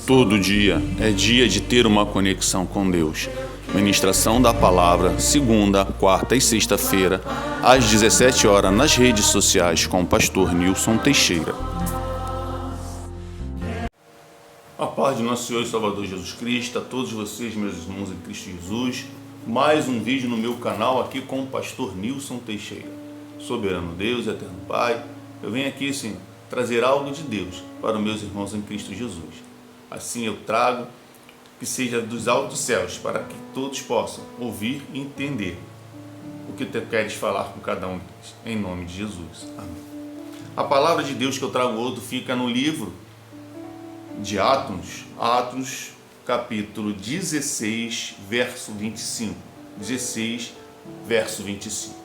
Todo dia é dia de ter uma conexão com Deus. Ministração da Palavra, segunda, quarta e sexta-feira, às 17 horas, nas redes sociais, com o pastor Nilson Teixeira. A paz de nosso Senhor e Salvador Jesus Cristo, a todos vocês, meus irmãos em Cristo Jesus. Mais um vídeo no meu canal aqui com o pastor Nilson Teixeira. Soberano Deus e eterno Pai, eu venho aqui, Senhor, trazer algo de Deus para os meus irmãos em Cristo Jesus. Assim eu trago que seja dos altos céus, para que todos possam ouvir e entender o que tu queres falar com cada um deles, em nome de Jesus. Amém. A palavra de Deus que eu trago hoje fica no livro de Atos, capítulo 16, verso 25. 16, verso 25.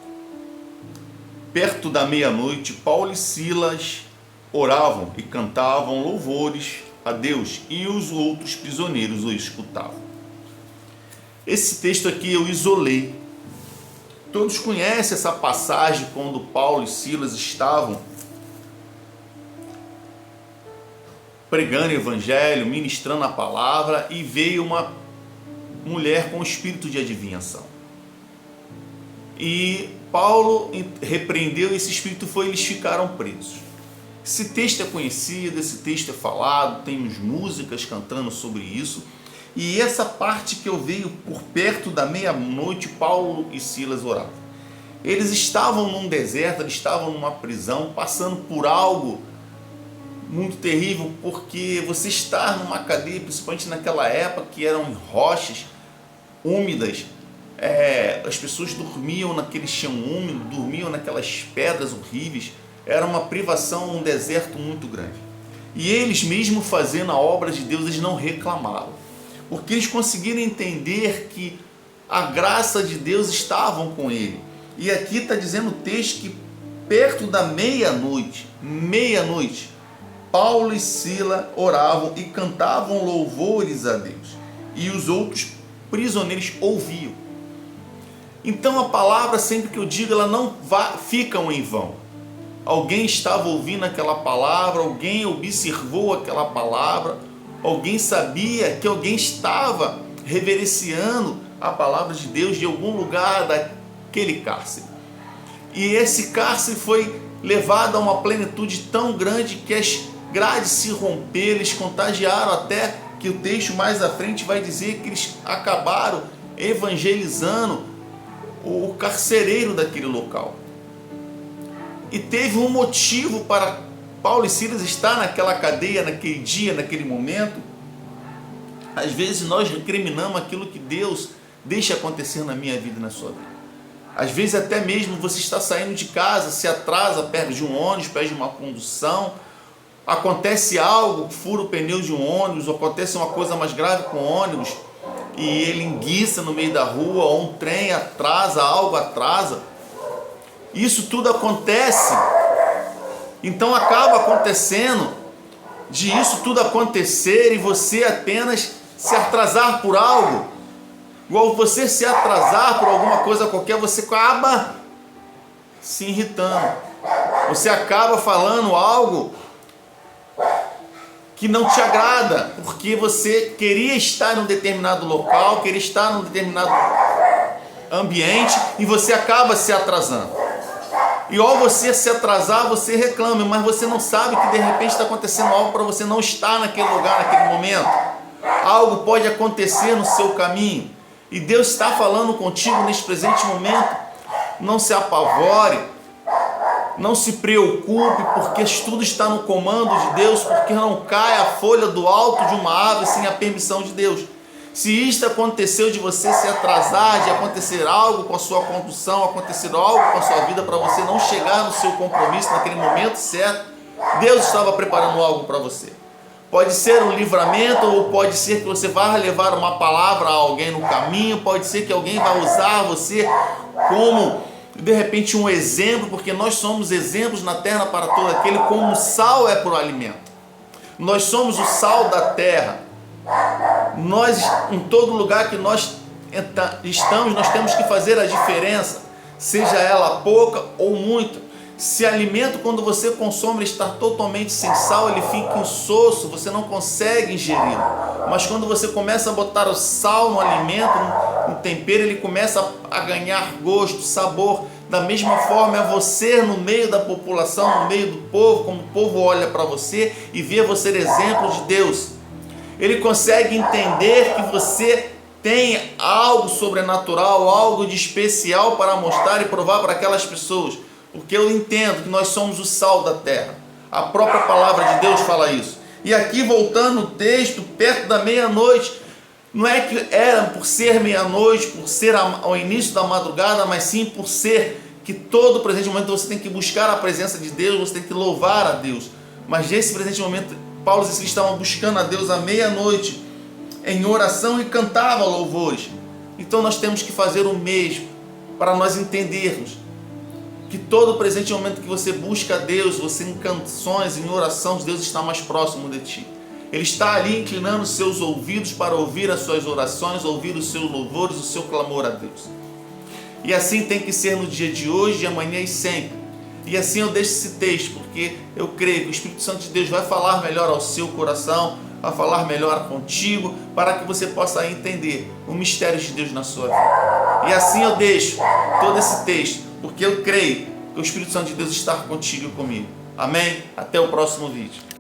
Perto da meia-noite, Paulo e Silas oravam e cantavam louvores a Deus, e os outros prisioneiros o escutavam. Esse texto aqui eu isolei. Todos conhecem essa passagem quando Paulo e Silas estavam pregando o evangelho, ministrando a palavra, e veio uma mulher com espírito de adivinhação. E Paulo repreendeu esse espírito, eles ficaram presos. Esse texto é conhecido, esse texto é falado, temos músicas cantando sobre isso. E essa parte que eu veio por perto da meia-noite, Paulo e Silas oravam. Eles estavam num deserto, eles estavam numa prisão, passando por algo muito terrível, porque você estar numa cadeia, principalmente naquela época que eram em rochas úmidas, as pessoas dormiam naquele chão úmido, dormiam naquelas pedras horríveis. Era uma privação, um deserto muito grande. E eles, mesmo fazendo a obra de Deus, eles não reclamavam, porque eles conseguiram entender que a graça de Deus estava com ele. E aqui está dizendo o texto que perto da meia-noite, Paulo e Silas oravam e cantavam louvores a Deus, e os outros prisioneiros ouviam. Então a palavra, sempre que eu digo, ela não fica em vão. Alguém estava ouvindo aquela palavra, alguém observou aquela palavra, alguém sabia que alguém estava reverenciando a palavra de Deus de algum lugar daquele cárcere. E esse cárcere foi levado a uma plenitude tão grande que as grades se romperam, eles contagiaram, até que o texto mais à frente vai dizer que eles acabaram evangelizando o carcereiro daquele local. E teve um motivo para Paulo e Silas estar naquela cadeia, naquele dia, naquele momento. Às vezes nós recriminamos aquilo que Deus deixa acontecer na minha vida e na sua vida. Às vezes até mesmo você está saindo de casa, se atrasa perto de um ônibus, perto de uma condução, acontece algo, fura o pneu de um ônibus, acontece uma coisa mais grave com o ônibus, e ele enguiça no meio da rua, ou um trem atrasa, algo atrasa. Isso tudo acontece, então acaba acontecendo de isso tudo acontecer e você apenas se atrasar por algo. Igual você se atrasar por alguma coisa qualquer, você acaba se irritando, você acaba falando algo que não te agrada, porque você queria estar em um determinado local, queria estar em um determinado ambiente, e você acaba se atrasando. E ao você se atrasar, você reclama, mas você não sabe que de repente está acontecendo algo para você não estar naquele lugar, naquele momento. Algo pode acontecer no seu caminho, e Deus está falando contigo neste presente momento. Não se apavore, não se preocupe, porque tudo está no comando de Deus, porque não cai a folha do alto de uma árvore sem a permissão de Deus. Se isto aconteceu de você se atrasar, de acontecer algo com a sua condução, acontecer algo com a sua vida para você não chegar no seu compromisso naquele momento certo, Deus estava preparando algo para você. Pode ser um livramento, ou pode ser que você vá levar uma palavra a alguém no caminho, pode ser que alguém vai usar você como, de repente, um exemplo, porque nós somos exemplos na terra para todo aquele, como o sal é para o alimento. Nós somos o sal da terra. Nós, em todo lugar que nós estamos, nós temos que fazer a diferença, seja ela pouca ou muita. Se alimento, quando você consome, ele está totalmente sem sal, ele fica insosso, você não consegue ingerir. Mas quando você começa a botar o sal no alimento, no tempero, ele começa a ganhar gosto, sabor. Da mesma forma é você no meio da população, no meio do povo, como o povo olha para você e vê você exemplo de Deus. Ele consegue entender que você tem algo sobrenatural, algo de especial para mostrar e provar para aquelas pessoas. Porque eu entendo que nós somos o sal da terra. A própria palavra de Deus fala isso. E aqui, voltando o texto, perto da meia-noite, não é que era por ser meia-noite, por ser ao início da madrugada, mas sim por ser que todo presente momento você tem que buscar a presença de Deus, você tem que louvar a Deus. Mas nesse presente momento, Paulo e Silas estavam buscando a Deus à meia-noite, em oração, e cantavam louvores. Então nós temos que fazer o mesmo, para nós entendermos que todo presente momento que você busca a Deus, você em canções, em oração, Deus está mais próximo de ti. Ele está ali inclinando os seus ouvidos para ouvir as suas orações, ouvir os seus louvores, o seu clamor a Deus. E assim tem que ser no dia de hoje, de amanhã e sempre. E assim eu deixo esse texto, porque eu creio que o Espírito Santo de Deus vai falar melhor ao seu coração, vai falar melhor contigo, para que você possa entender o mistério de Deus na sua vida. E assim eu deixo todo esse texto, porque eu creio que o Espírito Santo de Deus está contigo e comigo. Amém? Até o próximo vídeo.